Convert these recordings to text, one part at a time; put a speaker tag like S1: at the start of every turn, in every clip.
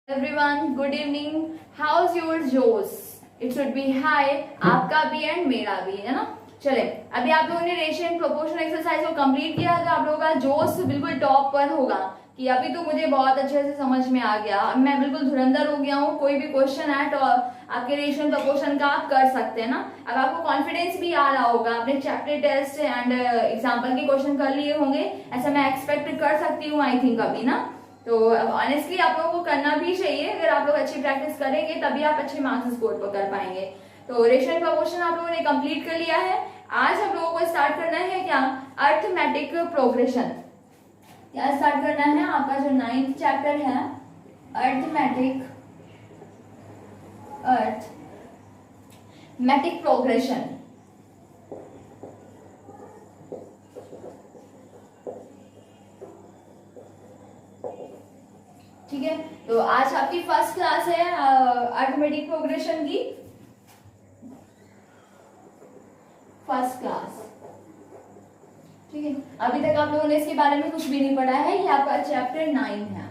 S1: Everyone, good evening. How's your Joes? It should be hi. आपका भी and मेरा भी है ना. चले, अभी आप लोगों ने रेशियो प्रोपोर्शन एक्सरसाइज को कंप्लीट किया तो आप लोगों का जोश बिल्कुल टॉप पर होगा कि अभी तो मुझे बहुत अच्छे से समझ में आ गया. अब मैं बिल्कुल धुरंधर हो गया हूँ. कोई भी क्वेश्चन है तो आपके रेशियो प्रोपोर्शन का आप कर सकते हैं ना. अब आपको कॉन्फिडेंस भी आ रहा होगा. आपने चैप्टर टेस्ट एंड एग्जाम्पल के क्वेश्चन कर लिए होंगे, ऐसा मैं एक्सपेक्ट कर सकती हूँ आई थिंक अभी ना. तो ऑनेस्टली आप लोगों को करना भी चाहिए. अगर आप लोग अच्छी प्रैक्टिस करेंगे तभी आप अच्छे मार्क्स स्कोर कर पाएंगे. तो रेशियो प्रोपोर्शन आप लोगों ने कंप्लीट कर लिया है. आज हम लोगों को स्टार्ट करना है क्या, अर्थमेटिक प्रोग्रेशन. क्या स्टार्ट करना है, आपका जो 9th चैप्टर है अर्थमेटिक प्रोग्रेशन. ठीक है, तो आज आपकी फर्स्ट क्लास है अर्थमेटिक प्रोग्रेशन की. First class. ठीक है, अभी तक आप लोगों ने इसके बारे में कुछ भी नहीं पढ़ा है. ये आपका चैप्टर 9 है.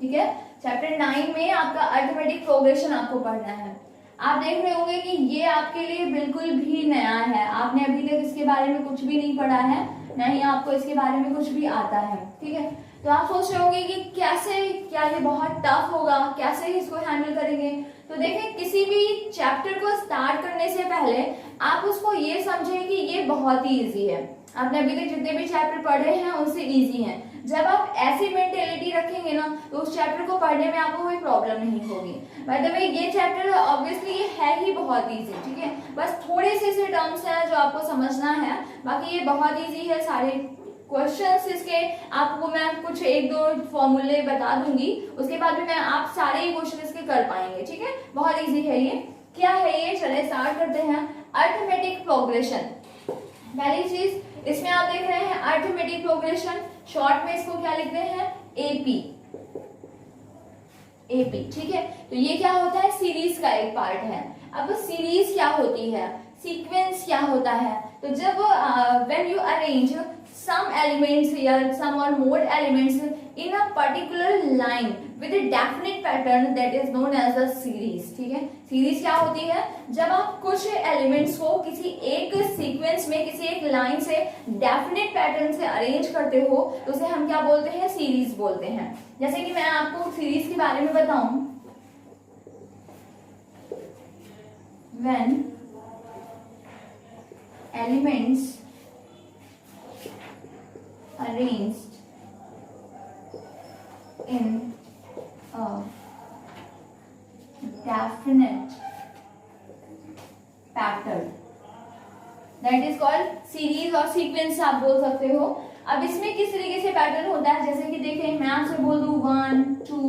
S1: ठीक है, चैप्टर 9 में आपका अर्थमेटिक प्रोग्रेशन आपको पढ़ना है. आप देख रहे होंगे कि ये आपके लिए बिल्कुल भी नया है. आपने अभी तक इसके बारे में कुछ भी नहीं पढ़ा है, नहीं आपको इसके बारे में कुछ भी आता है. ठीक है, तो आप सोच रहे होंगे कि कैसे, क्या ये बहुत टफ होगा, कैसे इसको हैंडल करेंगे. तो देखें, किसी भी चैप्टर को स्टार्ट करने से पहले आप उसको ये समझें कि ये बहुत ही इजी है. आपने अभी तक जितने भी चैप्टर पढ़े हैं उससे इजी हैं. जब आप ऐसी मेंटेलिटी रखेंगे ना तो उस चैप्टर को पढ़ने में आपको कोई प्रॉब्लम नहीं होगी. बाय द वे ये चैप्टर ऑब्वियसली ये है ही बहुत इजी. ठीक है, बस थोड़े से टर्म्स हैं जो आपको समझना है, बाकी ये बहुत इजी है. सारे क्वेश्चंस इसके आपको मैं कुछ एक दो फॉर्मूले बता दूंगी, उसके बाद भी मैं आप सारे ही क्वेश्चन इसके कर पाएंगे. ठीक है, बहुत इजी है ये. क्या है ये, चले स्टार्ट करते हैं. Arithmetic progression. पहली चीज इसमें आप देख रहे हैं अर्थमेटिक प्रोग्रेशन. शॉर्ट में इसको क्या लिखते हैं, एपी. एपी. ठीक है, तो ये क्या होता है, सीरीज का एक पार्ट है. अब सीरीज क्या होती है, सीक्वेंस क्या होता है. तो जब when you arrange some elements or some or more elements in a particular line with a definite pattern that is known as a series. ठीक है, सीरीज क्या होती है, जब आप कुछ एलिमेंट्स को किसी एक सीक्वेंस में किसी एक लाइन से डेफिनेट पैटर्न से अरेंज करते हो तो उसे हम क्या बोलते हैं, सीरीज बोलते हैं. जैसे कि मैं आपको सीरीज के बारे में बताऊं, when elements arranged in a definite pattern that is called series और sequence आप बोल सकते हो. अब इसमें किस तरीके से पैटर्न होता है, जैसे कि देखें, मैं आपसे बोल दूं 1 2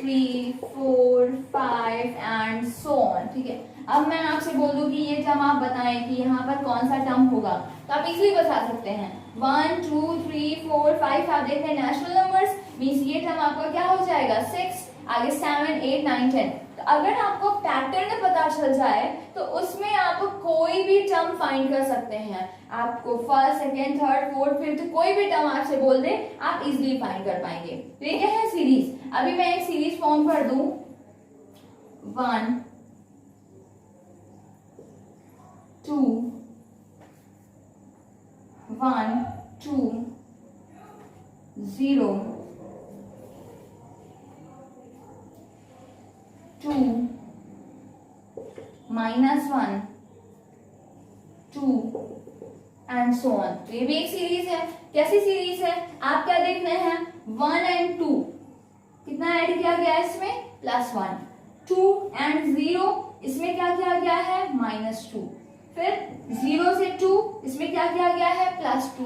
S1: 3 4 5 एंड सो ऑन. ठीक है, अब मैं आपसे बोल दूं कि ये टर्म आप बताएं कि यहाँ पर कौन सा टर्म होगा, तो आप इजीली बता सकते हैं. 1 2 3 4 5 आप देख रहे हैं नेचुरल नंबर्स, मीन्स ये टर्म आपका क्या हो जाएगा, 6. आगे 7 8 9 10. तो अगर आपको पैटर्न पता चल जाए तो उसमें आप कोई भी टर्म फाइंड कर सकते हैं. आपको first second third fourth fifth कोई भी टर्म आपसे बोल दे, आप इजीली फाइंड कर पाएंगे. तो ये क्या है, सीरीज. अभी मैं एक सीरीज फॉर्म कर दूं, 1 2 1 2 0 2 -1 2 एंड सो ऑन. तो ये भी एक सीरीज है. कैसी सीरीज है, आप क्या देख रहे हैं, 1 एंड 2 कितना ऐड किया गया है इसमें, +1. 2 एंड 0 इसमें क्या किया गया है, -2. फिर 0 से 2 इसमें क्या किया गया है, +2.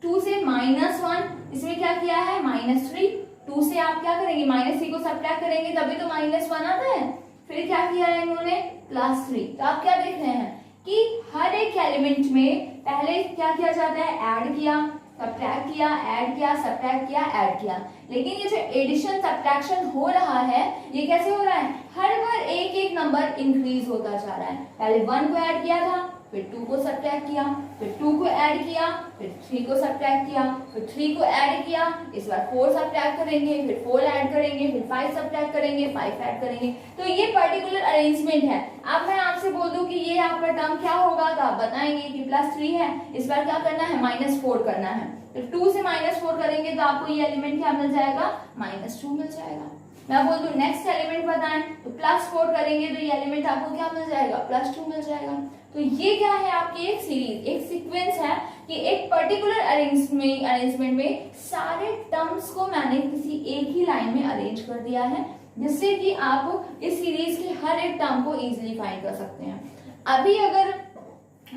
S1: 2 से -1 इसमें क्या किया है, -3. 2 से आप क्या करेंगे, -3 को सब्ट्रैक्ट करेंगे तभी तो -1 आता है. फिर क्या किया है इन्होंने, +3. तो आप क्या देख रहे हैं कि हर एक एलिमेंट में पहले क्या किया जाता है, ऐड किया, सब्ट्रैक्ट किया, ऐड किया, सब्ट्रैक्ट किया, ऐड किया. लेकिन ये जो एडिशन सब्ट्रैक्शन हो रहा है ये कैसे हो रहा है, हर बार एक एक नंबर इंक्रीज होता जा रहा है. पहले 1 को ऐड किया था, फिर 2 को सब्ट्रैक्ट किया, फिर 2 को ऐड किया, फिर 3 को सब्ट्रैक्ट किया, फिर 3 को ऐड किया, इस बार 4 सब्ट्रैक्ट करेंगे, फिर 4 ऐड करेंगे, फिर 5 सब्ट्रैक्ट करेंगे, 5 ऐड करेंगे। तो ये पर्टिकुलर अरेंजमेंट है। अब मैं आपसे बोल दूं कि ये आपका टर्म क्या होगा तो आप बताएंगे कि +3 है, इस बार क्या करना है, -4 करना है। तो 2 से -4 करेंगे तो आपको ये एलिमेंट क्या मिल जाएगा, -2 मिल जाएगा। मैं बोल दूं नेक्स्ट एलिमेंट बताएं तो +4 करेंगे तो ये एलिमेंट आपको क्या मिल जाएगा, +2 मिल जाएगा। तो ये क्या है, आपकी एक सीरीज, एक सीक्वेंस है कि एक पर्टिकुलर अरेंजमेंट में सारे टर्म्स को मैंने किसी एक ही लाइन में अरेंज कर दिया है, जिससे कि आप इस सीरीज के हर एक टर्म को इजीली फाइंड कर सकते हैं। अभी अगर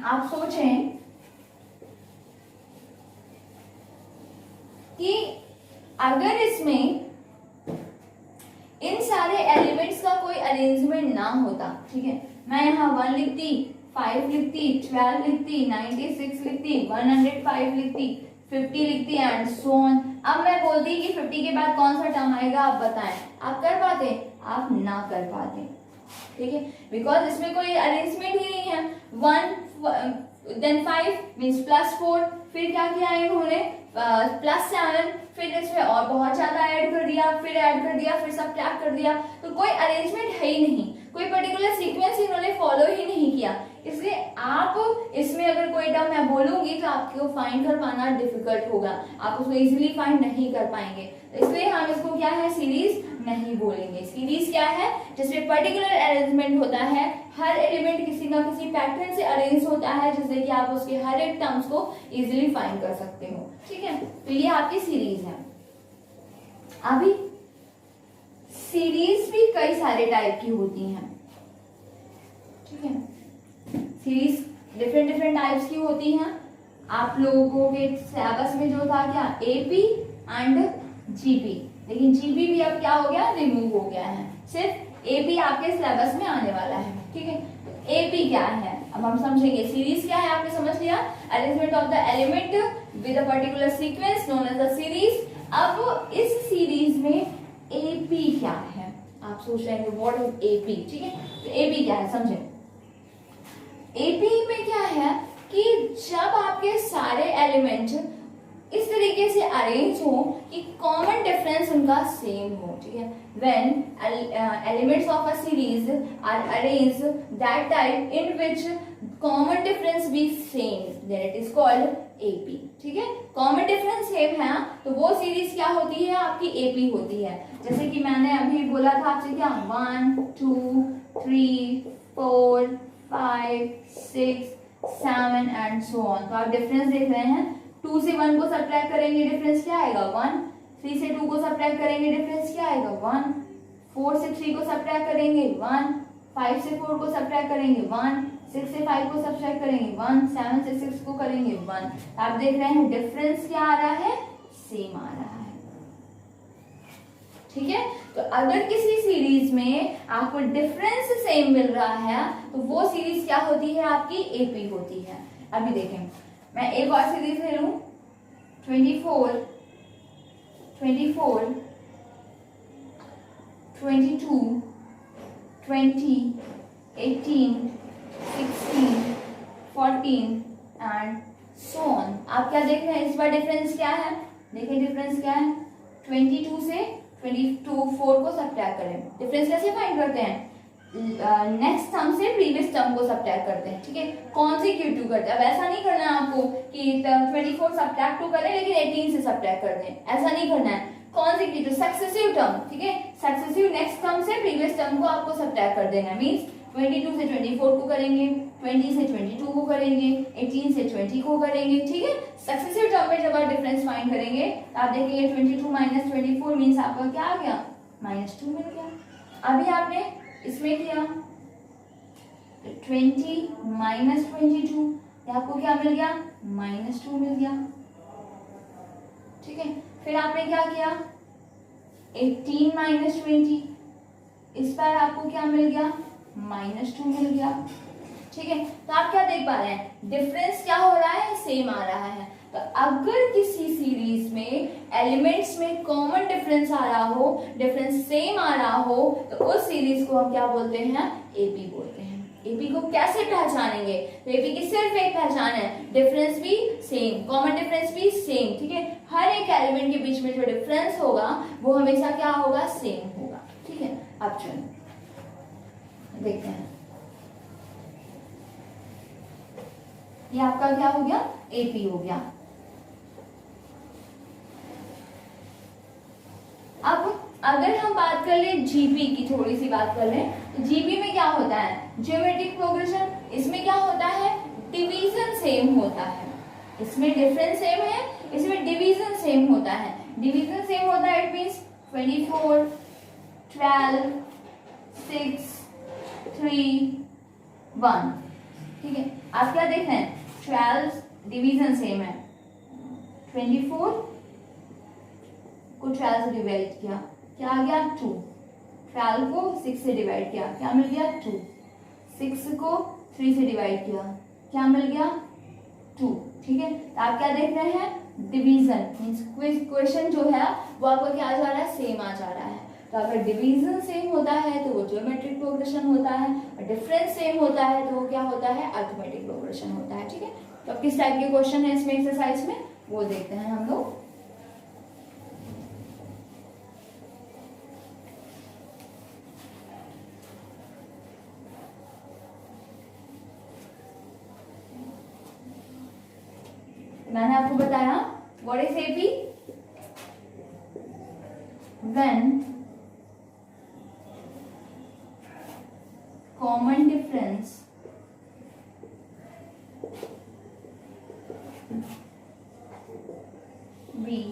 S1: आप सोचें कि अगर इसमें इन सारे एलिमेंट्स का कोई अरेंजमेंट ना होता, ठीक है, मैं यहाँ 1 लिखती, 5 लिखती, 12 लिखती, 96 लिखती, 105 लिखती, 50 लिखती एंड सो ऑन। अब मैं बोलती कि 50 के बाद कौन सा टर्म आएगा, आप बताएं, आप कर पाते, आप ना कर पाते, ठीक है, बिकॉज इसमें कोई अरेंजमेंट ही नहीं है। 1 देन 5 मीन्स +4, फिर क्या किया इन्होंने, +7, फिर इसमें और बहुत ज्यादा ऐड कर दिया, फिर ऐड कर दिया, फिर सब्ट्रैक्ट कर दिया। तो कोई अरेंजमेंट है ही नहीं, कोई पर्टिकुलर सीक्वेंस इन्होंने फॉलो ही नहीं किया। इसलिए आप इसमें अगर कोई टर्म मैं बोलूंगी तो आपको फाइंड कर पाना डिफिकल्ट होगा, आप उसको इजीली फाइंड नहीं कर पाएंगे। इसलिए हम इसको क्या है, सीरीज नहीं बोलेंगे। सीरीज क्या है, जिसमें पर्टिकुलर अरेंजमेंट होता है, हर एलिमेंट किसी ना किसी पैटर्न से अरेंज होता है, जिससे कि आप उसके हर एक टर्म्स को इजीली फाइंड कर सकते हो, ठीक है। तो ये आपकी सीरीज है। अभी सीरीज भी कई सारे टाइप की होती हैं, ठीक है, सीरीज डिफरेंट टाइप्स की होती हैं। आप लोगों के सिलेबस में जो था क्या, एपी एंड जीपी, लेकिन जीपी भी अब क्या हो गया, रिमूव हो गया है, सिर्फ एपी आपके सिलेबस में आने वाला है, ठीक है। तो एपी क्या है अब हम समझेंगे। सीरीज क्या है, आपने समझ लिया, arrangement of the element with a particular sequence known as the series. अब इस सीरीज में एपी क्या है, आप सोच रहे हैं व्हाट इज एपी, ठीक है। तो एपी क्या है समझे। एपी में क्या है कि जब आपके सारे एलिमेंट इस तरीके से अरेंज हो कि कॉमन डिफरेंस उनका सेम हो, ठीक है, when elements of a series are arranged that type in which common difference be same, then it is called AP, ठीक है। कॉमन डिफरेंस सेम है तो वो सीरीज क्या होती है, आपकी एपी होती है। जैसे कि मैंने अभी बोला था आपसे क्या, 1 2 3 4 5 6 7 एंड सो ऑन। तो आप डिफरेंस देख रहे हैं, 2 से 1 को सब्ट्रैक्ट करेंगे डिफरेंस क्या आएगा, 1। 3 से 2 को सब्ट्रैक्ट करेंगे डिफरेंस क्या आएगा, 1। 4 से 3 को सब्ट्रैक्ट करेंगे 1। 5 से 4 को सब्ट्रैक्ट करेंगे 1। 6 से 5 को सब्ट्रैक्ट करेंगे 1। 7 से 6 को करेंगे 1। आप देख रहे हैं डिफरेंस क्या आ रहा है, सेम आ रहा है, ठीक है। तो अगर किसी सीरीज में आपको डिफरेंस सेम मिल रहा है तो वो सीरीज क्या होती है, आपकी एपी होती है। अभी देखें, मैं एक और सीरीज ले लूं, 24 22 20 18 16 14 एंड सो ऑन। आप क्या देख रहे हैं, इस बार डिफरेंस क्या है, देखिए डिफरेंस क्या है, 22 से 4 को सब्ट्रैक्ट करें। डिफरेंस कैसे फाइंड करते हैं, नेक्स्ट टर्म से प्रीवियस टर्म को सब्ट्रैक्ट करते हैं, ठीक है, कॉन्सिक्यूटिव करते हैं। अब ऐसा नहीं करना है आपको कि 24 सब्ट्रैक्ट 2 करें लेकिन 18 से सब्ट्रैक्ट कर दें, ऐसा नहीं करना है। कॉन्सिक्यूटिव सक्सेसिव टर्म, ठीक है, सक्सेसिव नेक्स्ट टर्म से प्रीवियस टर्म को आपको सब्ट्रैक्ट कर देना, मींस 22 से 24 को करेंगे, 20 से 22 को करेंगे, 18 से 20 को करेंगे, ठीक है। सक्सेसिव टर्म में जब आप डिफरेंस फाइंड करेंगे तो आप देखेंगे 22 माइनस 24 मीन्स आपका क्या आ गया, -2 मिल गया। अभी आपने इसमें किया 20 माइनस 22, आपको क्या मिल गया, -2 मिल गया, ठीक है। फिर आपने क्या किया, 18 माइनस 20, इस बार आपको क्या मिल गया, -2 मिल गया, ठीक है। तो आप क्या देख पा रहे हैं, डिफरेंस क्या हो रहा है, सेम आ रहा है। तो अगर किसी सीरीज में एलिमेंट्स में कॉमन डिफरेंस आ रहा हो, डिफरेंस सेम आ रहा हो, तो उस सीरीज को हम क्या बोलते हैं, एपी बोलते हैं। एपी को कैसे पहचानेंगे? तो एपी की सिर्फ एक पहचान है, डिफरेंस भी सेम, कॉमन डिफरेंस भी सेम, ठीक है। हर एक एलिमेंट के बीच में जो डिफरेंस होगा वो हमेशा क्या होगा? सेम होगा, ठीक है। अब चलो देखते हैं, ये आपका क्या हो गया? एपी हो गया। अब अगर हम बात कर ले जीपी की, थोड़ी सी बात कर लें, तो जीपी में क्या होता है? Geometric progression. इसमें क्या होता है? डिवीजन सेम होता है। इसमें डिफरेंस सेम है, इसमें डिवीजन सेम होता है। डिवीजन सेम होता है, इट मींस 24, 12, 6, 3, 1, ठीक है। आप क्या देख रहे हैं? 12 डिवीजन सेम है, 24 को 12 से डिवाइड किया, क्या आ गया? 2। 12 को 6 से डिवाइड किया, क्या मिल गया? 2। 6 को 3 से डिवाइड किया, क्या मिल गया? 2, ठीक है। तो आप क्या देख रहे हैं? डिवीजन मींस क्वेश्चन जो है वो आपका क्या आ जा रहा है? सेम आ जा रहा है। तो अगर डिवीजन सेम होता है तो वो ज्योमेट्रिक प्रोग्रेशन होता है, और डिफरेंस सेम होता है तो वो क्या होता है? अरिथमेटिक प्रोग्रेशन होता है, ठीक है। तो अब किस टाइप के क्वेश्चन है इसमें एक्सरसाइज में, वो देखते हैं हम लोग। मैंने आपको बताया what is AP? When common difference be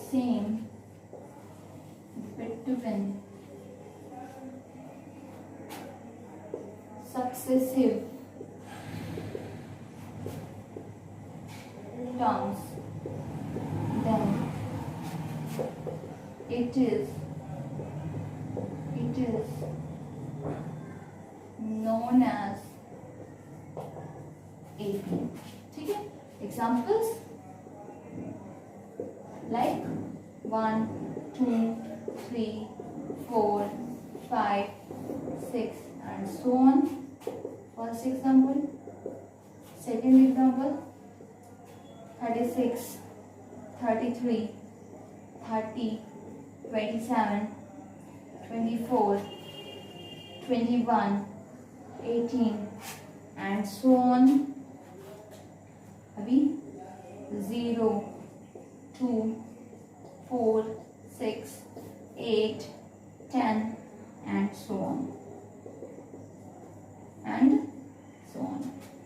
S1: same between successive terms, then it is known as AP, ठीक है। Examples like 1, 2, 3, 4, 5, 6 and so on. First example, second example, 36, 33, 30, 27, 24, 21, 18 and so on. अभी 0, 2, 4, 6, 8, 10 and so on.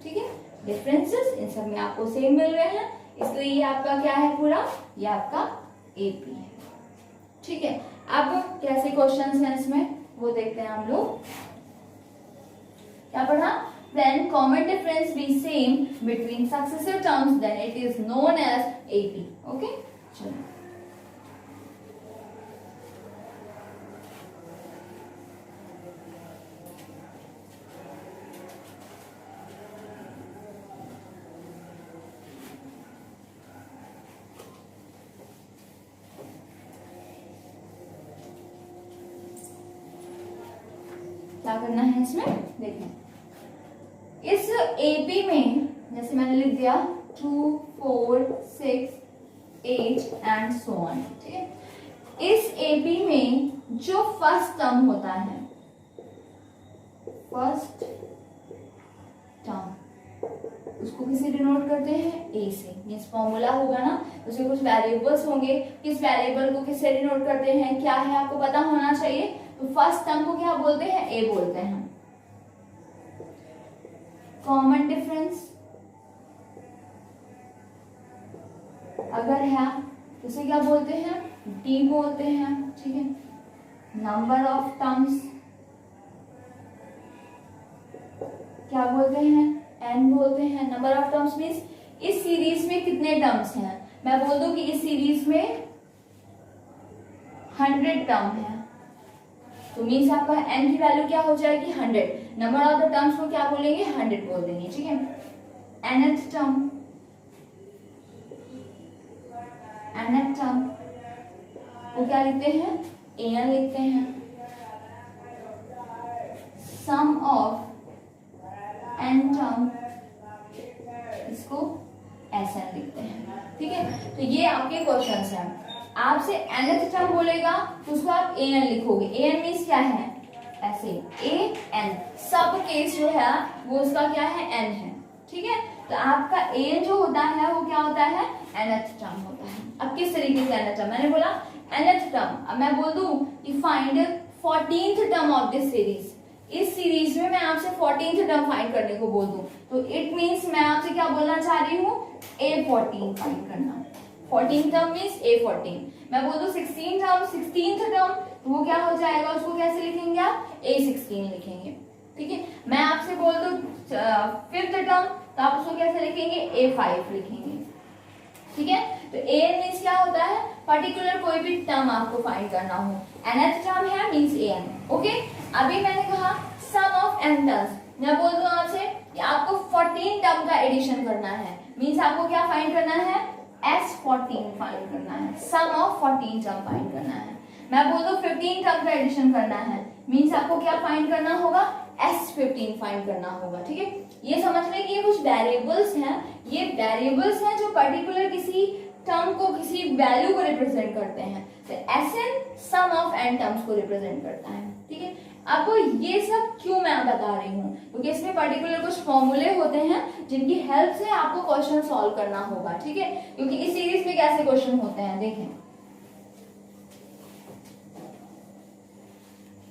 S1: ठीक है। Differences in सब में आपको same मिल रहे हैं, इसलिए ये आपका क्या है? पूरा ये आपका एपी है, ठीक है। अब कैसे क्वेश्चंस हैं इसमें वो देखते हैं हम लोग। क्या पढ़ा? When common difference be same between successive terms, then it is known as AP. Okay? चलो क्या करना है इसमें? देखें, इस एपी में जैसे मैंने लिख दिया 2, 4, 6, 8 एंड सो ऑन, ठीक है। इस एपी में जो फर्स्ट टर्म होता है, फर्स्ट टर्म, उसको किसे डिनोट करते हैं? ए से। मींस फॉर्मूला होगा ना, उसमें कुछ वेरिएबल्स होंगे, किस वेरिएबल को किससे डिनोट करते हैं, क्या है आपको पता होना चाहिए। तो फर्स्ट टर्म को क्या बोलते हैं? ए बोलते हैं। कॉमन डिफरेंस अगर है तो उसे क्या बोलते हैं? डी बोलते हैं, ठीक है। नंबर ऑफ टर्म्स क्या बोलते हैं? एन बोलते हैं। नंबर ऑफ टर्म्स मीन्स इस सीरीज में कितने टर्म्स हैं। मैं बोल दूं कि इस सीरीज में 100 टर्म है, तो मीन्स आपका एन की वैल्यू क्या हो जाएगी? 100। नंबर ऑफ द टर्म्स को क्या बोलेंगे? 100 बोल देंगे, ठीक है। nth टर्म, nth टर्म वो क्या लिखते हैं? an लिखते हैं। सम ऑफ n टर्म, इसको SN लिखते हैं, ठीक है। तो ये आपके क्वेश्चंस हैं। आपसे nth टर्म बोलेगा तो उसको आप an लिखोगे। an मीन्स क्या है, ऐसे an, सब केस जो है वो उसका क्या है, n है, ठीक है। तो आपका an जो होता है वो क्या होता है, nth टर्म होता है। अब किस तरीके से nth टर्म, मैंने बोला nth टर्म, अब मैं बोल दूं कि find 14th term of this series, इस सीरीज में मैं आपसे 14th टर्म फाइंड करने को बोल दूं तो इट मींस मैं आपसे क्या बोलना चाह रही हूँ, A14 फाइंड करना। 14 टर्म मींस A14। मैं बोल दूं 16th टर्म तो वो क्या हो जाएगा, उसको कैसे लिखेंगे आप, A16 लिखेंगे, ठीक है। मैं आपसे बोल दूं 5th टर्म तो आप उसको कैसे लिखेंगे, A5 लिखेंगे, ठीक है। तो an मींस क्या होता है, पर्टिकुलर कोई भी टर्म आपको फाइंड करना हो, nth टर्म है मींस an, ओके। अभी मैंने कहा सम ऑफ n टर्म्स, मैं बोल दूं आपसे कि आपको 14 टर्म का एडिशन करना है, मींस आपको क्या फाइंड करना है, S14 फाइंड करना है, सम ऑफ 14 टर्म फाइंड करना है। मैं बोल दूं 15 टर्म का एडिशन करना है, मींस आपको क्या फाइंड करना होगा, S15 फाइंड करना होगा, ठीक है। ये समझ लें कि ये कुछ वेरिएबल्स हैं, ये वेरिएबल्स हैं जो पर्टिकुलर किसी टर्म को, किसी वैल्यू को रिप्रेजेंट करते हैं। तो Sn sum of n terms को रिप्रेजेंट करता है, ठीक है। अब ये सब क्यों मैं बता रही हूँ, क्योंकि इसमें पर्टिकुलर कुछ फॉर्मूले होते हैं जिनकी हेल्प से आपको क्वेश्चन सॉल्व करना होगा, ठीक है। क्योंकि इस सीरीज में कैसे क्वेश्चन होते हैं देखें,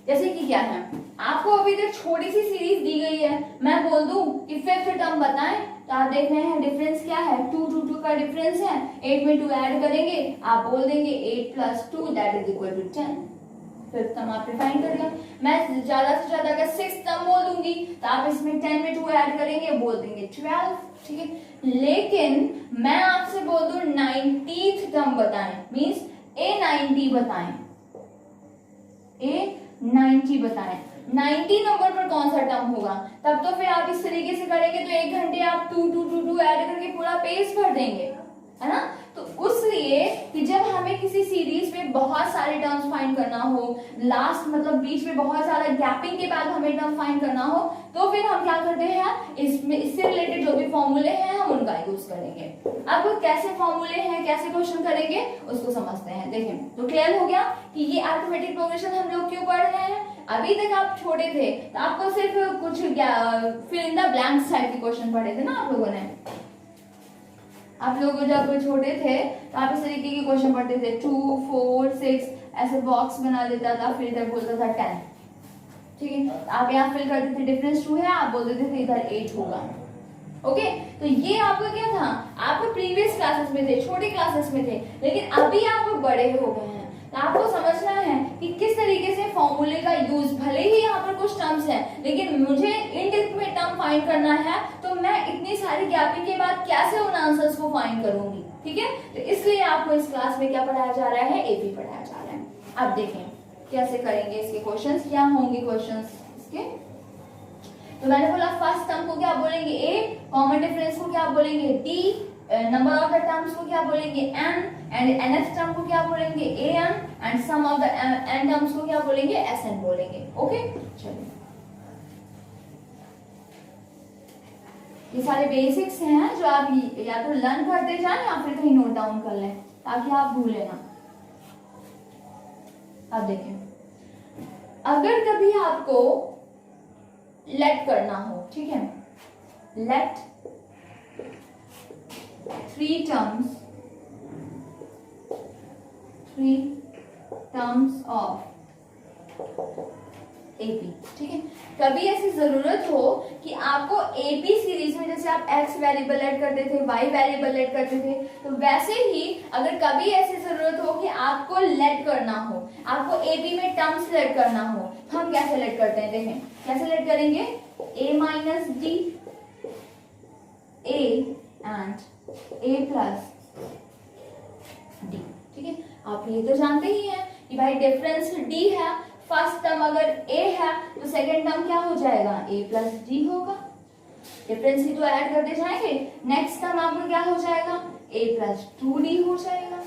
S1: जैसे कि क्या है, आपको अभी तक छोटी सी सीरीज दी गई है, मैं बोल दूं कि 5th टर्म बताएं तो आप देख रहे हैं डिफरेंस क्या है, 2 2 2 का डिफरेंस है, 8 में 2 ऐड करेंगे, आप बोल देंगे 8 + 2 that is equal to 10। 5th term आपने फाइंड कर लिया। मैं ज्यादा से ज्यादा अगर 6th टर्म बोल दूंगी तो आप इसमें 10 में 2 ऐड करेंगे, बोल देंगे 12, ठीक है। लेकिन मैं आपसे बोल दूं 90th टर्म बताएं, मींस A90 बताएं, A90 बताएं, 90 नंबर पर कौन सा टर्म होगा, तब तो फिर आप इस तरीके से करेंगे तो 1 घंटे आप 2 2 2 2 ऐड करके पूरा पेज भर देंगे, है ना। तो उसलिए कि जब हमें किसी सीरीज में बहुत सारे टर्म्स फाइंड करना हो, लास्ट मतलब बीच में बहुत सारा गैपिंग के बाद हमें टर्म फाइंड करना हो, तो फिर हम क्या करते हैं, इसमें इससे रिलेटेड जो भी फॉर्मूले हैं हम उनका यूज करेंगे। अब कैसे फॉर्मूले हैं, कैसे क्वेश्चन करेंगे उसको समझते हैं। देखें तो क्लियर हो गया कि ये अरिथमेटिक प्रोग्रेशन हम लोग क्यों पढ़ रहे हैं। अभी तक आप छोटे थे तो आपको सिर्फ कुछ fill in the blanks type के क्वेश्चन पढ़े थे ना आप लोगों ने। आप लोग जब छोटे थे तो आप इस तरीके के क्वेश्चन पढ़ते थे, 2 4 6 ऐसे बॉक्स बना देता था, फिर इधर बोलता था 10, ठीक है। तो आप यहाँ फिल करते थे डिफरेंस 2 है, आप बोल देते थे इधर 8 होगा, ओके। तो ये आपका क्या था, आप प्रीवियस क्लासेस में थे, छोटी क्लासेस में थे, लेकिन अभी आप बड़े हो गए हैं तो आपको समझना है कि किस तरीके से फॉर्मूले का यूज, भले ही यहाँ पर कुछ टर्म्स हैं लेकिन मुझे इन डेप्थ में टर्म फाइंड करना है, तो मैं इतनी सारी गैपिंग के बाद कैसे उन आंसर्स को फाइंड करूंगी, ठीक है। तो इसलिए आपको इस क्लास में क्या पढ़ाया जा रहा है, एपी पढ़ाया जा रहा है। अब देखें कैसे करेंगे इसके क्वेश्चंस, क्या होंगे क्वेश्चंस इसके। तो मैंने बोला फर्स्ट टर्म को क्या बोलेंगे ए, कॉमन डिफरेंस को क्या बोलेंगे D, number of the terms को क्या बोलेंगे एन, एंड nth टर्म को क्या बोलेंगे an, and sum of the n terms को क्या बोलेंगे sn बोलेंगे, ओके। चलिए ये सारे बेसिक्स हैं जो आप या तो लर्न करते जाएं या फिर कहीं नोट डाउन कर लें ताकि आप भूलें ना। अब देखें, अगर कभी आपको लेट करना हो, ठीक है, लेट 3 टर्म्स ऑफ एपी, ठीक है। कभी ऐसी जरूरत हो कि आपको एपी सीरीज में जैसे आप एक्स वेरिएबल ऐड करते थे, वाई वेरिएबल ऐड करते थे, तो वैसे ही अगर कभी ऐसी जरूरत हो कि आपको लेट करना हो, आपको एपी में टर्म्स लेट करना हो, तो हम कैसे लेट करते हैं, देखें कैसे लेट करेंगे, a minus D, a and a plus D, ठीक है। आप ये तो जानते ही हैं कि भाई डिफरेंस d है, फर्स्ट टर्म अगर a है तो सेकंड टर्म क्या हो जाएगा, a प्लस डी होगा, डिफरेंस ही तो ऐड करते जाएंगे। नेक्स्ट टर्म आपका क्या हो जाएगा, a प्लस 2d हो जाएगा,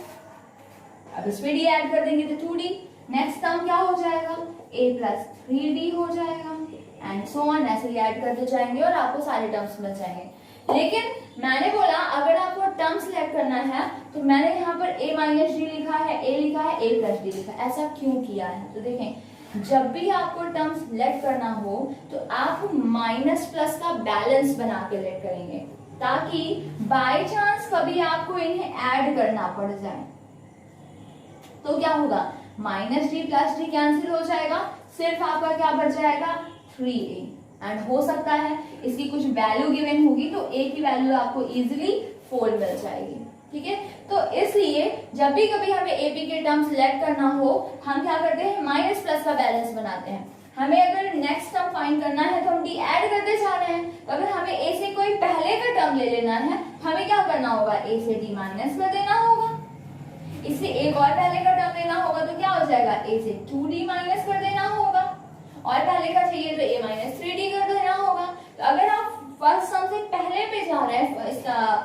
S1: अब इसमें d ऐड कर देंगे तो 2d, नेक्स्ट टर्म क्या हो जाएगा, a प्लस 3d हो जाएगा, एंड सो ऑन, ऐसे ही ऐड करते जाएंगे और आपको सारे टर्म्स मिल जाएंगे। लेकिन मैंने बोला अगर आपको टर्म सिलेक्ट करना है तो मैंने यहाँ पर a माइनस डी लिखा है, a लिखा है, a प्लस डी लिखा है। ऐसा क्यों किया है? तो देखें, जब भी आपको टर्म सिलेक्ट करना हो तो आप माइनस प्लस का बैलेंस बना के लेट करेंगे, ताकि बाय चांस कभी आपको इन्हें ऐड करना पड़ जाए तो क्या होगा, minus D plus D cancel हो जाएगा, सिर्फ आपका क्या बच जाएगा 3a। एंड हो सकता है इसकी कुछ वैल्यू गिवन होगी तो a की वैल्यू आपको इजीली 4 मिल जाएगी। ठीक है, तो इसलिए जब भी कभी हमें AP के टर्म सिलेक्ट करना हो हम क्या करते हैं, माइनस प्लस का बैलेंस बनाते हैं। हमें अगर नेक्स्ट टर्म फाइंड करना है तो हम डी ऐड करते जा रहे हैं, तो अगर हमें a से कोई पहले का टर्म ले लेना है हमें क्या करना होगा, a से d माइनस कर देना होगा। इससे एक और पहले का टर्म लेना होगा तो क्या हो जाएगा, a से 2d माइनस कर देना होगा, और पहले का चाहिए तो a माइनस 3d कर देना होगा। तो अगर आप फर्स्ट टर्म से पहले पे जा रहे हैं,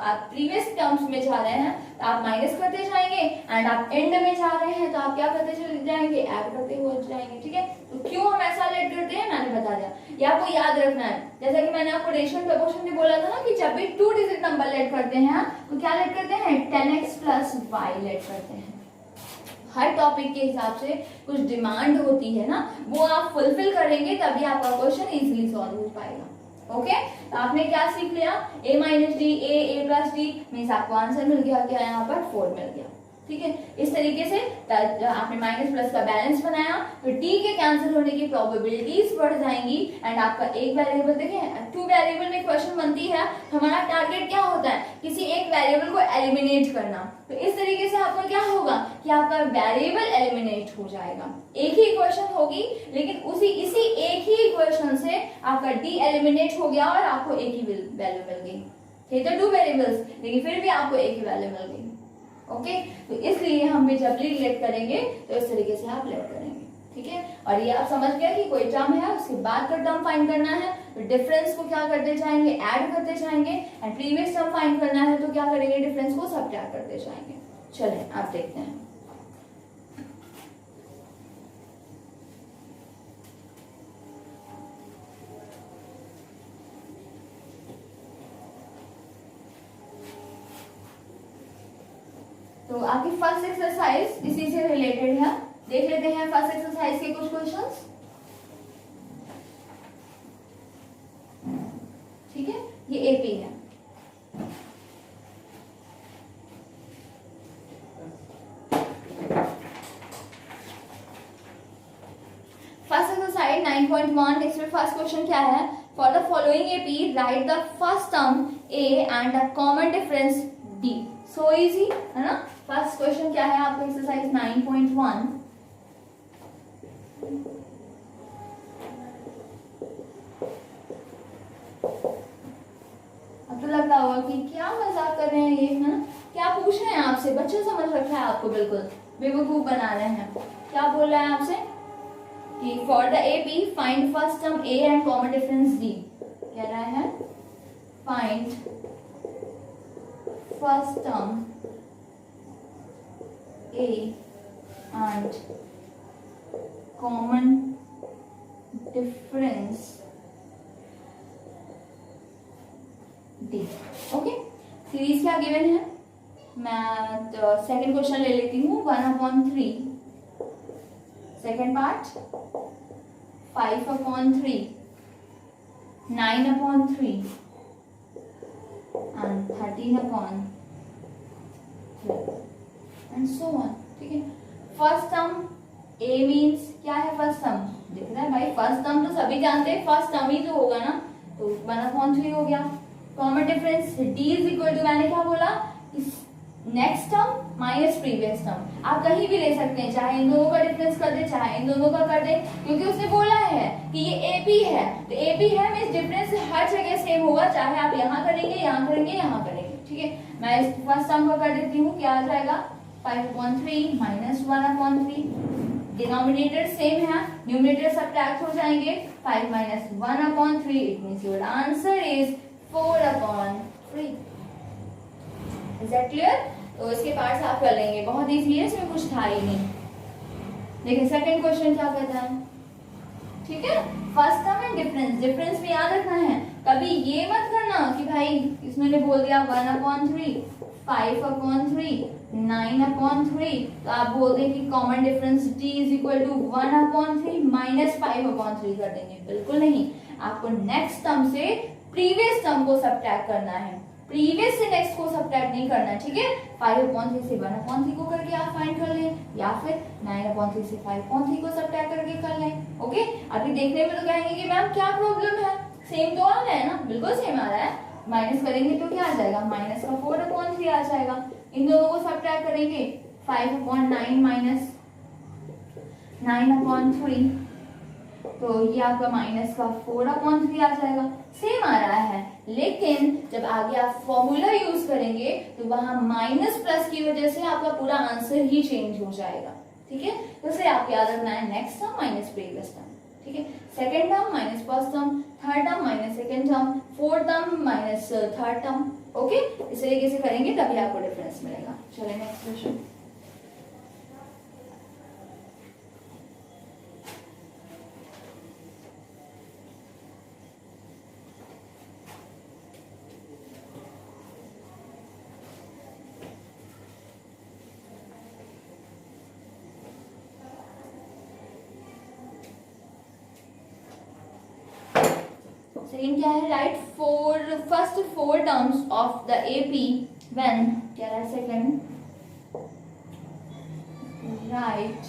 S1: आप प्रीवियस टर्म्स में जा रहे हैं तो आप माइनस करते जाएंगे, एंड आप एंड में जा रहे हैं तो आप क्या करते चले जाएंगे, ऐड करते हुए जाएंगे। ठीक है, तो क्यों हम ऐसा लेट करते हैं मैंने बता दिया, ये आपको याद रखना है। जैसा कि मैंने आपको रेशियो प्रपोर्शन में बोला था ना कि जब भी 2 डिजिट नंबर लेट करते हैं तो क्या लेट करते हैं, 10x प्लस y लेट करते हैं। हर टॉपिक के हिसाब से कुछ डिमांड होती है ना, वो आप फुलफिल करेंगे तभी आपका क्वेश्चन इजीली सॉल्व हो पाएगा। ओके, तो आपने क्या सीख लिया, a minus D, a plus D means आपको आंसर मिल गया, क्या यहाँ पर 4 मिल गया। ठीक है, इस तरीके से आपने माइनस प्लस का बैलेंस बनाया तो d के कैंसिल होने की प्रोबेबिलिटीज बढ़ जाएंगी, एंड आपका एक वेरिएबल, देखें 2 वेरिएबल में क्वेश्चन बनती है, हमारा टारगेट क्या होता है, किसी एक वेरिएबल को एलिमिनेट करना। तो इस तरीके से आपका क्या होगा कि आपका वेरिएबल एलिमिनेट हो जाएगा। एक ही इक्वेशन होगी लेकिन इसी एक ही इक्वेशन से आपका d एलिमिनेट हो गया और आपको एक ही वैल्यू मिल गई। थे तो 2 वेरिएबल्स लेकिन फिर भी आपको एक ही वैल्यू मिल गई। ओके, तो इसलिए हम भी जब लेट करेंगे तो इस तरीके से आप लेट करेंगे। ठीक है, और ये आप समझ गए कि कोई टर्म है उसके बाद का टर्म फाइंड करना है तो डिफरेंस को क्या करते जाएंगे, ऐड करते जाएंगे, एंड प्रीवियस टर्म फाइंड करना है तो क्या करेंगे, डिफरेंस को सब्ट्रैक्ट करते जाएंगे। चलें आप देखते हैं। तो आपकी फर्स्ट एक्सरसाइज इसी से रिलेटेड है, देख लेते हैं फर्स्ट एक्सरसाइज के कुछ क्वेश्चंस। ठीक है, ये एपी है। फर्स्ट एक्सरसाइज 9.1, इसमें फर्स्ट क्वेश्चन क्या है, for the following AP right the first term a and the common difference D. So easy है ना। फर्स्ट क्वेश्चन क्या है आपका एक्सरसाइज 9.1, अब तो लग रहा होगा कि क्या मजाक कर रहे हैं ये, है ना, क्या पूछ रहे हैं आपसे, बच्चा समझ रखा है आपको, बिल्कुल बेवकूफ बना रहे हैं। क्या बोल रहा है आपसे कि for the AP find first term a and common difference D. कह रहा है find first term A and common difference D। Okay, series क्या गिवन है, मैं तो सेकंड क्वेश्चन ले लेती हूँ, 1/3, second part 5/3, 9/3 and 13/3 and so on। ठीक है, फर्स्ट टर्म a मींस क्या है, फर्स्ट टर्म दिख रहा है भाई, फर्स्ट टर्म तो सभी जानते हैं, फर्स्ट टर्म ही तो होगा ना, तो 1/3 हो गया। Common difference d is equal to, मैंने क्या बोला, next term minus previous term. आप कहीं भी ले सकते हैं, चाहे इन दोनों का डिफरेंस कर दे चाहे इन दोनों का कर दे, क्योंकि उसने बोला है कि ये AP है, तो AP है मींस डिफरेंस हर जगह सेम होगा, चाहे आप यहाँ करेंगे यहाँ करेंगे यहाँ करेंगे। ठीक है, मैं इस फर्स्ट टर्म को कर देती हूँ, क्या आ जाएगा 5/3 माइनस 1/3, डिनोमिनेटर सेम है, न्यूमरेटर सब्ट्रैक्ट हो जाएंगे, 5 minus 1/3, it means your answer is 4/3। Is that clear? तो इसके पार्ट्स आप कर लेंगे, बहुत इजी है, इसमें कुछ था ही नहीं। देखिए सेकंड क्वेश्चन क्या कहता है, ठीक है। First term and difference, difference में याद रखना है, कभी ये मत करना कि भाई इसने बोल दिया 1/3, 5/3, 9/3, तो आप बोल दें कि common difference d is equal to 1/3 minus 5/3 कर देंगे। बिल्कुल नहीं, आपको नेक्स्ट टर्म से प्रीवियस टर्म को सब्ट्रैक्ट करना है, प्रीवियस से नेक्स्ट को सब्ट्रैक्ट नहीं करना, ठीक है। 5/3 से 1/3 को करके आप फाइंड कर लें, या फिर 9/3 से 5/3 को सब्ट्रैक्ट करके कर लें। ओके, अभी देखने में तो कहेंगे कि मैम क्या प्रॉब्लम है, सेम तो आ रहा है ना, बिल्कुल सेम आ रहा है। माइनस करेंगे तो क्या आ जाएगा, माइनस का 4/3 आ जाएगा। इन दोनों को सब्ट्रैक्ट करेंगे, 5/9 माइनस 9/3, तो ये आपका माइनस का 4/3 आ जाएगा। सेम आ रहा है, लेकिन जब आगे आप फॉर्मूला यूज करेंगे तो वहां माइनस प्लस की वजह से आपका पूरा आंसर ही चेंज हो जाएगा, ठीक है। तो इसे आप याद रखना है, next term minus previous term, ठीक है। Second term minus first term, third term minus second term, fourth term minus third term. Okay, इस तरीके से करेंगे तभी आपको डिफरेंस मिलेगा। चलिए नेक्स्ट क्वेश्चन। सेकंड क्या है, write first 4 terms of the AP when, क्या है second, write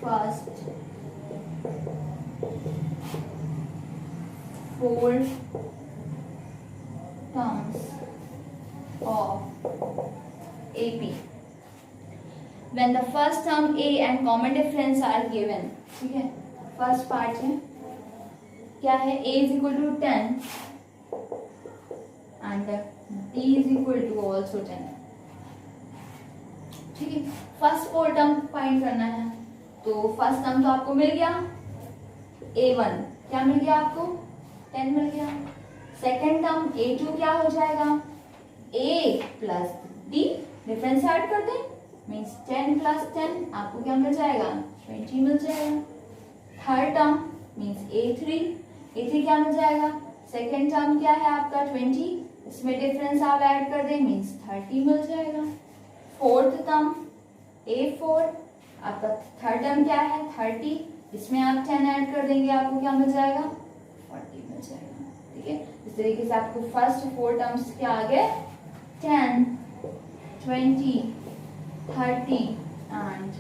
S1: first 4 terms of AP when the first term a and common difference are given, ठीक है। फर्स्ट पार्ट है, क्या है, a is equal to 10 and d is equal to also 10, ठीक है। First 4 term find करना है, तो फर्स्ट टर्म तो आपको मिल गया a1, क्या मिल गया आपको, 10 मिल गया। सेकेंड टर्म a2 क्या हो जाएगा, a plus d, difference add कर दें, मीन्स 10 प्लस 10 आपको क्या मिल जाएगा, 20 मिल जाएगा। थर्ड टर्म मीन्स a3 क्या मिल जाएगा, सेकेंड टर्म क्या है आपका 20, इसमें डिफरेंस आप ऐड कर दें, मीन्स 30 मिल जाएगा। फोर्थ टर्म a4, आपका थर्ड टर्म क्या है 30, इसमें आप 10 ऐड कर देंगे, आपको क्या मिल जाएगा, 40 मिल जाएगा, ठीक है। इस तरीके से आपको फर्स्ट 4 टर्म्स क्या आ गए, 10, 20, 30 एंड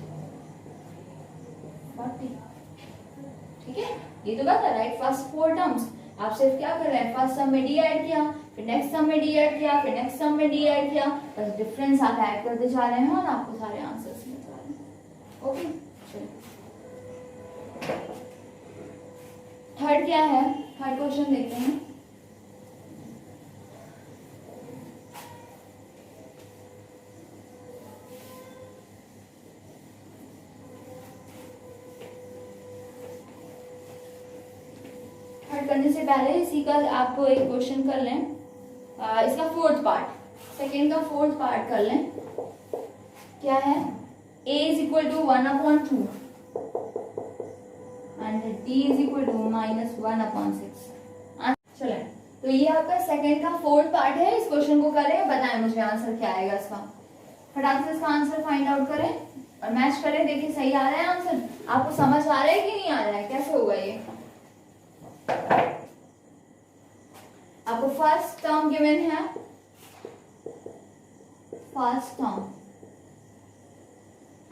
S1: 40, ठीक है। ये तो बात है, राइट फर्स्ट 4 टर्म्स। आप सिर्फ क्या कर रहे हैं, फर्स्ट टर्म में डी ऐड किया, फिर नेक्स्ट टर्म में डी ऐड किया, फिर नेक्स्ट टर्म में डी ऐड किया, बस डिफरेंस आप ऐड करते जा रहे हैं और आपको सारे आंसर्स मिल जा रहे हैं। ओके, चलिए थर्ड क्या है, थर्ड क्वेश्चन देखते हैं। करने से पहले इसी का आप एक क्वेश्चन कर लें, इसका फोर्थ पार्ट, सेकेंड का फोर्थ पार्ट कर लें। क्या है, a is equal to 1/2 and d is equal to -1/6। चले, तो ये आपका सेकेंड का फोर्थ पार्ट है। इस क्वेश्चन को करें, बताएं मुझे आंसर क्या आएगा इसका, फटाक से इसका आंसर फाइंड आउट करें और मैच करें, देखिए सही आ रहा है आंसर, आपको समझ आ रहा है कि नहीं आ रहा है, कैसे होगा ये। आपको फर्स्ट टर्म गिवन है, first term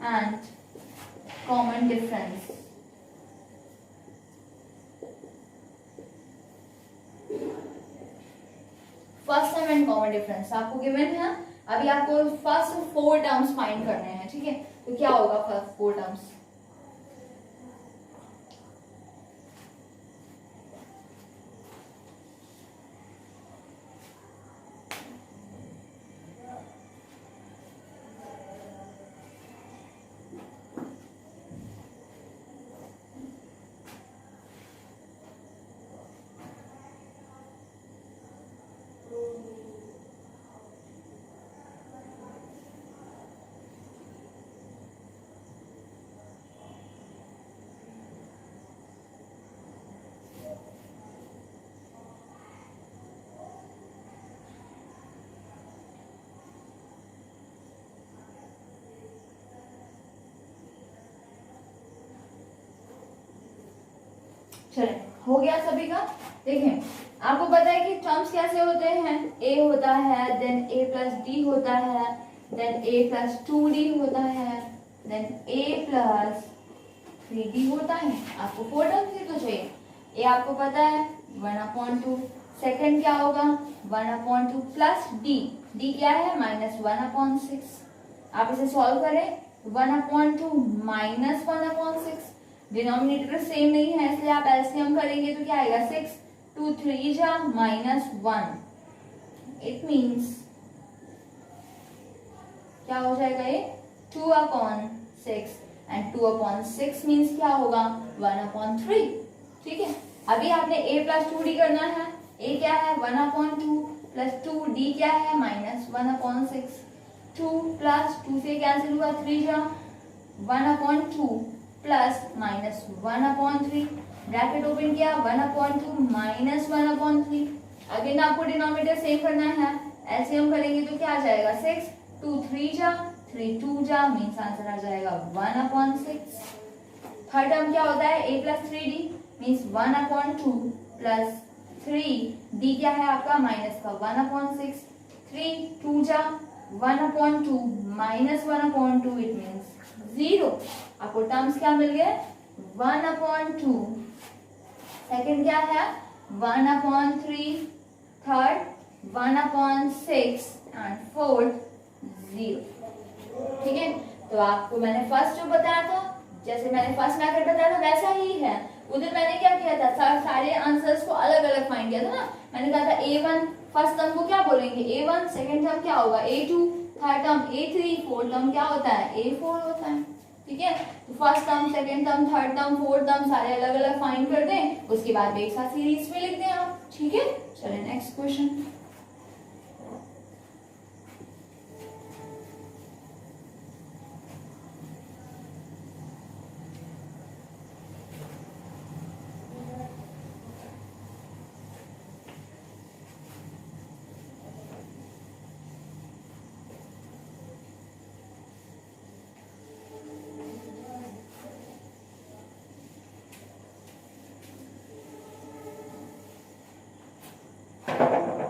S1: and common difference, first term and common difference आपको गिवन है। अभी आपको फर्स्ट 4 टर्म्स फाइंड करने हैं, ठीक है। तो क्या होगा फर्स्ट 4 टर्म्स, चले, हो गया सभी का। देखिए आपको पता है कि टर्म्स कैसे होते हैं, a होता है, देन a प्लस डी होता है, देन a प्लस 2d होता है, देन a प्लस 3d होता है। आपको 4 टर्म्स ही तो चाहिए। a आपको पता है 1/2, सेकंड क्या होगा 1/2 प्लस d, d क्या है -1/6। आप इसे सॉल्व करें 1/2 माइनस 1/6, डिनोमिनेटर सेम नहीं है इसलिए आप एलसीएम करेंगे तो क्या आएगा 6, 2 3 जा -1, इट मीन्स क्या हो जाएगा ये 2/6 एंड 2/6 मीन्स क्या होगा 1/3। ठीक है, अभी आपने a प्लस 2d करना है। a क्या है 1/2 प्लस 2d क्या है -1/6, 2 प्लस 2 से कैंसिल हुआ 3 जा 1/2 प्लस -1/3, ब्रैकेट ओपन किया 1/2 माइनस 1/3। अगेन आपको डिनोमिनेटर सेम करना है, एलसीएम करेंगे तो क्या आ जाएगा 6, 2 3 जा 3 2 जा मीन्स आंसर आ जाएगा 1/6। थर्ड टर्म क्या होता है a plus 3d means 1/2 plus 3d क्या है आपका माइनस का 1/6, 3 2 जा 1/2 माइनस 1/2 इट मीन्स 0। आपको टर्म्स क्या मिल गए 1/2, सेकंड क्या है 1/3, थर्ड 1/6 एंड फोर्थ 0। ठीक है, तो आपको मैंने फर्स्ट जो बताया था, जैसे मैंने फर्स्ट मेथड बताया था वैसा ही है। उधर मैंने क्या किया था सारे आंसर्स को अलग अलग फाइंड किया था ना। मैंने कहा था a1 फर्स्ट टर्म को क्या बोलेंगे a1, सेकंड टर्म क्या होगा a2, third term a3, fourth term क्या होता है a4 होता है। ठीक है, तो first term, second term, third term, fourth term सारे अलग अलग फाइंड कर दें, उसके बाद एक साथ सीरीज में लिख दें आप। ठीक है, चलिए next question.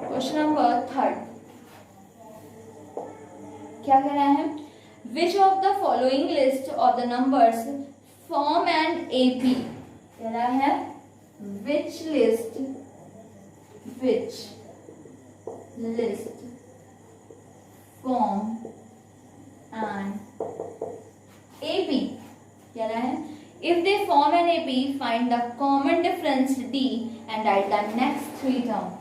S1: Question number third क्या कह रहा है, which of the following list of the numbers form an AP. कह रहा है विच लिस्ट फॉर्म एन एपी। कह रहा है if they form an AP find the common difference D and write the next three terms।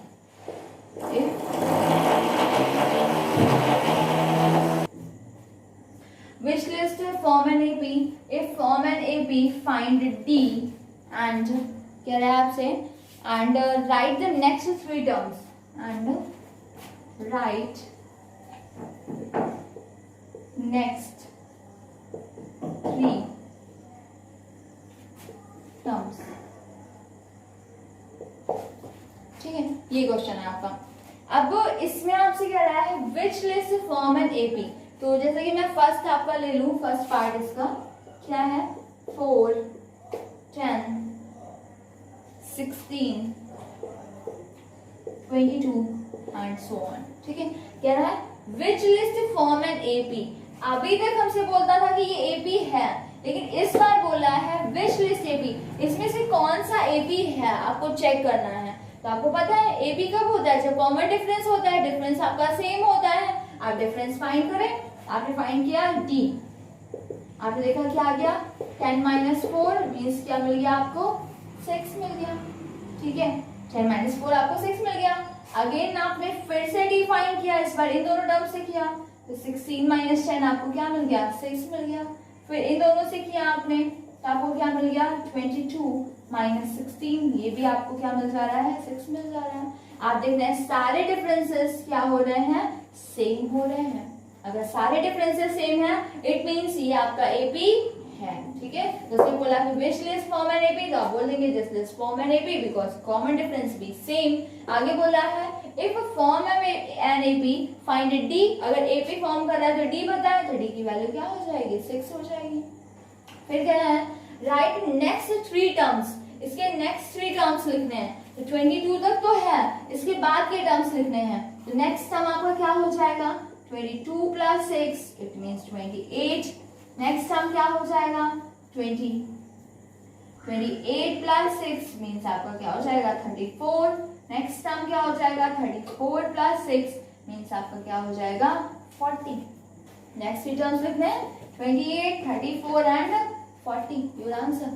S1: Which list form an AP? If form an AP, find D and कह रहा है आपसे and write the next three terms and write next three terms। ठीक है, ये question है आपका। अब इसमें आपसे कह रहा है विच लिस्ट फॉर्म एन एपी। तो जैसे कि मैं फर्स्ट आपका ले लूं, फर्स्ट पार्ट इसका क्या है 4 10 16 22 एंड सो ऑन। ठीक है, कह रहा है विच लिस्ट फॉर्म एन एपी। अभी तक हमसे बोलता था कि ये एपी है, लेकिन इस बार बोला है विच लिस्ट एपी, इसमें से कौन सा एपी है आपको चेक करना है। तो आपको पता है एपी कब होता है जब कॉमन डिफरेंस होता है, डिफरेंस आपका सेम होता है। आप डिफरेंस फाइंड करें, आपने फाइंड किया डी, आपने देखा क्या आ गया 10 - 4 मीन्स क्या मिल गया आपको 6 मिल गया। ठीक है, 10 - 4 आपको 6 मिल गया। अगेन आपने फिर से डी फाइंड किया, इस बार इन दोनों टर्म से किया तो 16 - 10 आपको क्या मिल गया 6 मिल गया। फिर इन दोनों से किया आपने तो आपको क्या मिल गया 22 - 16, ये भी आपको क्या मिल जा रहा है 6 मिल जा रहा है। आप देख रहे हैं सारे डिफरेंसेस क्या हो रहे हैं सेम हो रहे हैं। अगर सारे डिफरेंसेस सेम है इट मींस ये आपका एपी है। ठीक है, जैसे बोला कि विच लिस्ट फॉर्म एन एपी, तो आप बोल देंगे this list form an AP because common difference भी सेम। आगे बोला है if form an AP find D, अगर एपी फॉर्म कर रहा है तो डी बताए, तो डी की वैल्यू क्या हो जाएगी 6 हो जाएगी। फिर क्या है राइट नेक्स्ट थ्री टर्म्स, इसके नेक्स्ट 3 टर्म्स लिखने हैं। तो 22 तक तो है, इसके बाद के टर्म्स लिखने हैं। तो नेक्स्ट टर्म आपका क्या हो जाएगा, 22 plus 6 it means 28। Next term क्या हो जाएगा, 28 प्लस 6 मीन्स आपका क्या हो जाएगा, 34। नेक्स्ट टर्म क्या हो जाएगा, 34 प्लस 6 मीन्स आपका क्या हो जाएगा, 40। नेक्स्ट 3 टर्म्स लिखने हैं, 28, 34 एंड 40 योर आंसर।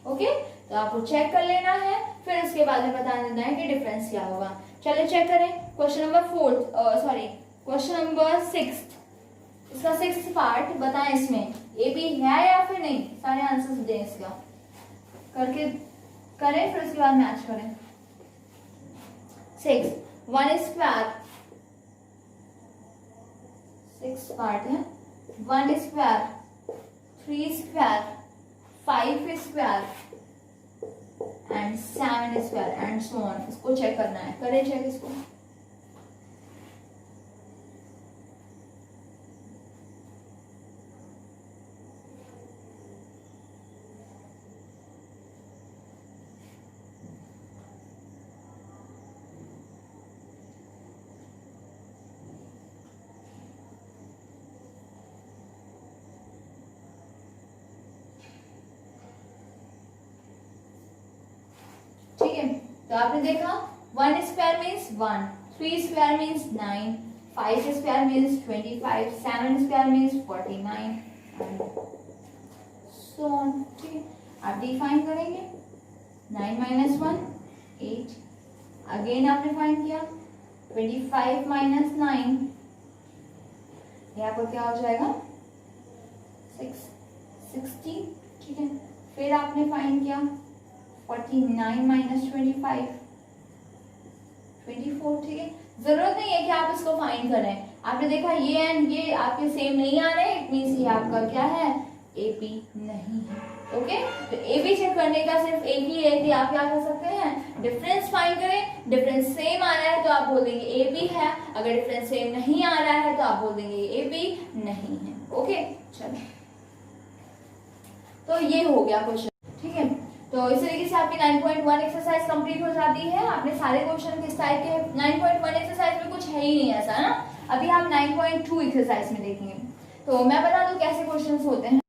S1: ओके, तो आपको चेक कर लेना है, फिर उसके बाद में बता देना है कि डिफरेंस क्या होगा। चलिए चेक करें। क्वेश्चन नंबर 6, इसका 6th पार्ट बताएं, इसमें ए बी है या फिर नहीं, सारे आंसर्स दें इसका करके करें, फिर उसके बाद मैच करें। 6 1 स्क्वायर, 6 पार्ट है, 1 square, 3 square, 5 square and 7 square and so on. इसको चेक करना है, करें चेक इसको। ठीक है, तो आपने देखा 1 square means 1, 3 square means 9, 5 square means 25, 7 square means 49 so on. ठीक है, आप डिफाइन करेंगे 9 माइनस 1 8, अगेन आपने फाइंड किया 25 माइनस 9, ये आपका क्या हो जाएगा 60। ठीक है, फिर आपने फाइंड किया 49 माइनस 25 24। ठीक है, जरूरत नहीं है कि आप इसको फाइंड करें, आपने देखा ये एंड ये आपके सेम नहीं आ रहे, इट मींस ये आपका क्या है, एबी नहीं है। ओके, तो एबी चेक करने का सिर्फ एक ही है कि आप क्या कर सकते हैं, डिफरेंस फाइंड करें। डिफरेंस सेम आ रहा है तो आप बोल देंगे एबी है, अगर डिफरेंस सेम नहीं आ रहा है तो आप बोल देंगे एबी नहीं है। ओके, चलो, तो ये हो गया क्वेश्चन। ठीक है, तो इस तरीके से आपकी 9.1 एक्सरसाइज कंप्लीट हो जाती है। आपने सारे क्वेश्चन किस टाइप के, 9.1 एक्सरसाइज में कुछ है ही नहीं ऐसा ना। अभी आप 9.2 एक्सरसाइज में देखेंगे, तो मैं बता दूं कैसे क्वेश्चंस होते हैं।